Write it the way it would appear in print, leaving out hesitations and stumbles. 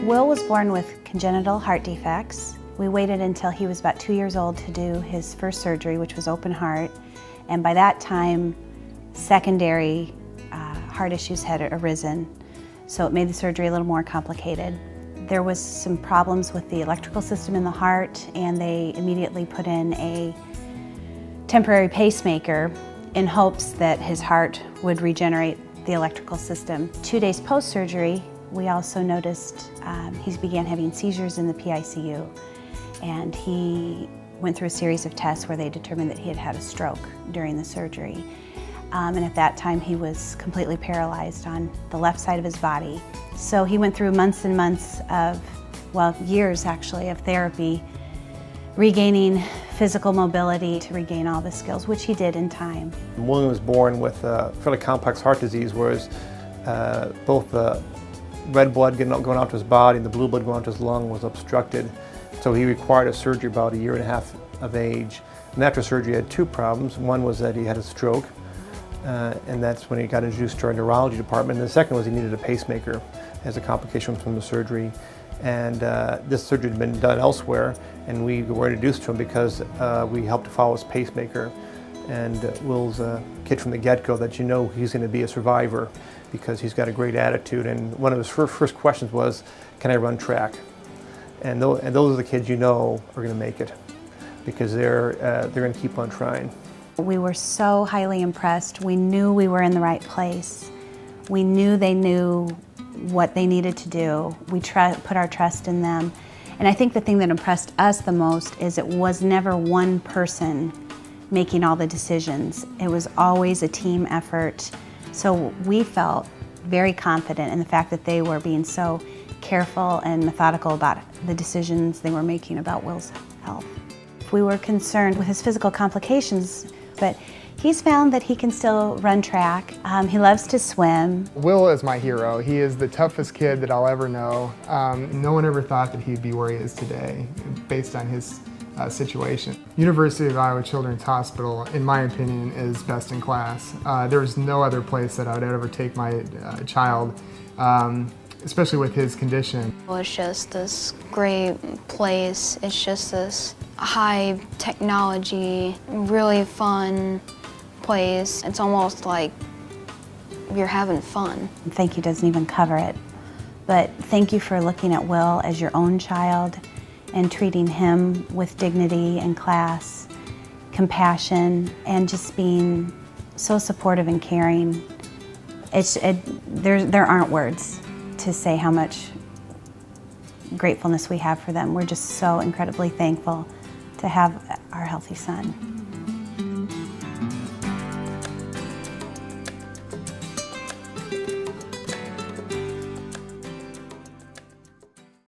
Will was born with congenital heart defects. We waited until he was about 2 years old to do his first surgery, which was open heart. And by that time, secondary heart issues had arisen, so it made the surgery a little more complicated. There was some problems with the electrical system in the heart, and they immediately put in a temporary pacemaker in hopes that his heart would regenerate the electrical system. 2 days post-surgery, we also noticed he began having seizures in the PICU, and he went through a series of tests where they determined that he had had a stroke during the surgery. And at that time he was completely paralyzed on the left side of his body. So he went through months and months of, well, years actually, of therapy, regaining physical mobility to regain all the skills, which he did in time. William was born with a fairly complex heart disease, whereas both the red blood going out to his body and the blue blood going out to his lung was obstructed. So he required a surgery about 1.5 years of age. And after surgery he had two problems. One was that he had a stroke, and that's when he got introduced to our neurology department. And the second was he needed a pacemaker as a complication from the surgery. And this surgery had been done elsewhere, and we were introduced to him because we helped to follow his pacemaker. And Will's a kid from the get-go that you know he's going to be a survivor because he's got a great attitude. And one of his first questions was, "Can I run track?" And those are the kids you know are going to make it because they're going to keep on trying. We were so highly impressed. We knew we were in the right place. We knew they knew what they needed to do. We put our trust in them. And I think the thing that impressed us the most is it was never one person making all the decisions. It was always a team effort. So we felt very confident in the fact that they were being so careful and methodical about the decisions they were making about Will's health. We were concerned with his physical complications, but he's found that he can still run track. He loves to swim. Will is my hero. He is the toughest kid that I'll ever know. No one ever thought that he'd be where he is today based on his situation. University of Iowa Children's Hospital, in my opinion, is best in class. There's no other place that I would ever take my child, especially with his condition. It's just this great place. It's just this high technology, really fun place. It's almost like you're having fun. Thank you doesn't even cover it, but thank you for looking at Will as your own child and treating him with dignity and class, compassion, and just being so supportive and caring. There aren't words to say how much gratefulness we have for them. We're just so incredibly thankful to have our healthy son.